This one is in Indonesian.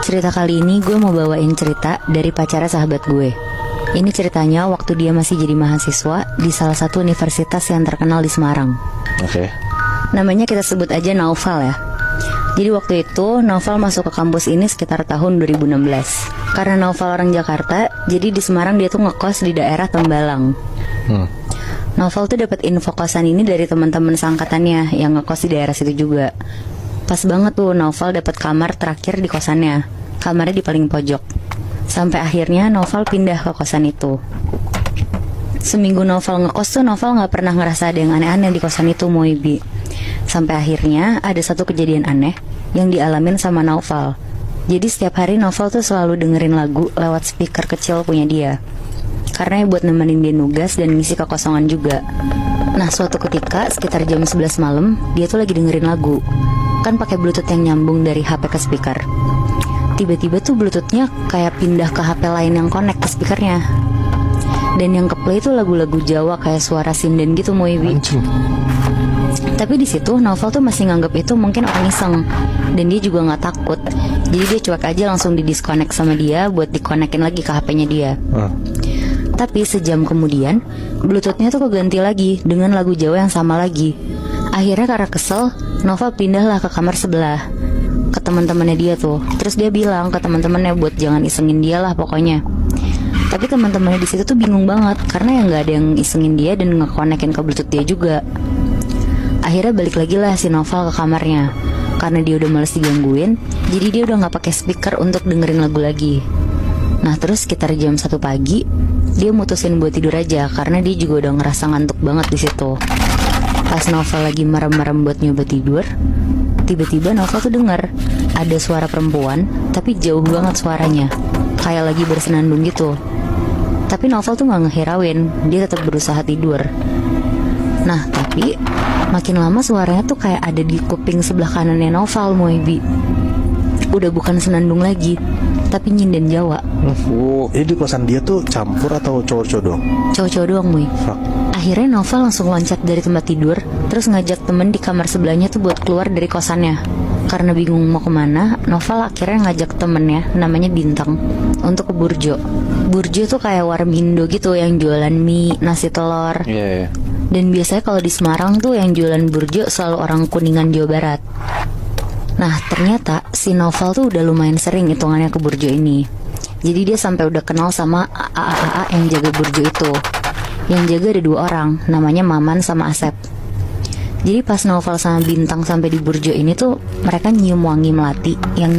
Cerita kali ini gue mau bawain cerita dari pacara sahabat gue. Ini ceritanya waktu dia masih jadi mahasiswa di salah satu universitas yang terkenal di Semarang. Oke. Namanya kita sebut aja Naufal ya. Jadi waktu itu Naufal masuk ke kampus ini sekitar tahun 2016. Karena Naufal orang Jakarta, jadi di Semarang dia tuh ngekos di daerah Tembalang. Naufal tuh dapat info kosan ini dari teman-teman seangkatannya yang ngekos di daerah situ juga. Pas banget tuh Naufal dapat kamar terakhir di kosannya. Kamarnya di paling pojok. Sampai akhirnya Naufal pindah ke kosan itu. Seminggu Naufal ngekos tuh Naufal gak pernah ngerasa ada yang aneh-aneh di kosan itu, Moibi. Sampai akhirnya ada satu kejadian aneh yang dialamin sama Naufal. Jadi setiap hari Naufal tuh selalu dengerin lagu lewat speaker kecil punya dia. Karena buat nemenin dia nugas dan ngisi kekosongan juga. Nah suatu ketika sekitar jam 11 malam dia tuh lagi dengerin lagu. Kan pakai bluetooth yang nyambung dari HP ke speaker. Tiba-tiba tuh bluetoothnya kayak pindah ke HP lain yang connect ke speakernya. Dan yang keplay itu lagu-lagu Jawa kayak suara sinden gitu, Moibi. Tapi di situ Naufal tuh masih nganggap itu mungkin orang iseng. Dan dia juga gak takut. Jadi dia cuek aja langsung di disconnect sama dia buat dikonekin lagi ke HP-nya dia. Tapi sejam kemudian bluetoothnya tuh keganti lagi dengan lagu Jawa yang sama lagi. Akhirnya karena kesel, Naufal pindahlah ke kamar sebelah, ke teman-temannya dia tuh. Terus dia bilang ke teman-temannya buat jangan isengin dia lah pokoknya. Tapi teman-temannya di situ tuh bingung banget karena yang nggak ada yang isengin dia dan ngekonekin ke bluetooth dia juga. Akhirnya balik lagi lah si Naufal ke kamarnya. Karena dia udah males digangguin, jadi dia udah nggak pakai speaker untuk dengerin lagu lagi. Nah terus sekitar jam 1 pagi dia mutusin buat tidur aja karena dia juga udah ngerasa ngantuk banget di situ. Pas Naufal lagi merem-merem buat nyoba tidur, tiba-tiba Naufal tuh dengar ada suara perempuan, tapi jauh banget suaranya, kayak lagi bersenandung gitu. Tapi Naufal tuh gak ngehirauin, dia tetap berusaha tidur. Nah tapi makin lama suaranya tuh kayak ada di kuping sebelah kanannya Naufal, Moibi. Udah bukan senandung lagi, tapi nyinden Jawa. Jadi di kosan dia tuh campur atau cowok-cowok doang? Cowok-cowok doang, Moy. Akhirnya Naufal langsung loncat dari tempat tidur, terus ngajak temen di kamar sebelahnya tuh buat keluar dari kosannya. Karena bingung mau kemana, Naufal akhirnya ngajak temennya, namanya Bintang, untuk ke Burjo. Burjo tuh kayak warung Indo gitu yang jualan mie, nasi telur. Dan biasanya kalau di Semarang tuh yang jualan Burjo selalu orang Kuningan, Jawa Barat. Nah ternyata si Naufal tuh udah lumayan sering hitungannya ke Burjo ini. Jadi dia sampai udah kenal sama AA yang jaga Burjo itu. Yang jaga ada 2 orang, namanya Maman sama Asep. Jadi pas Naufal sama Bintang sampai di Burjo ini tuh mereka nyium wangi melati yang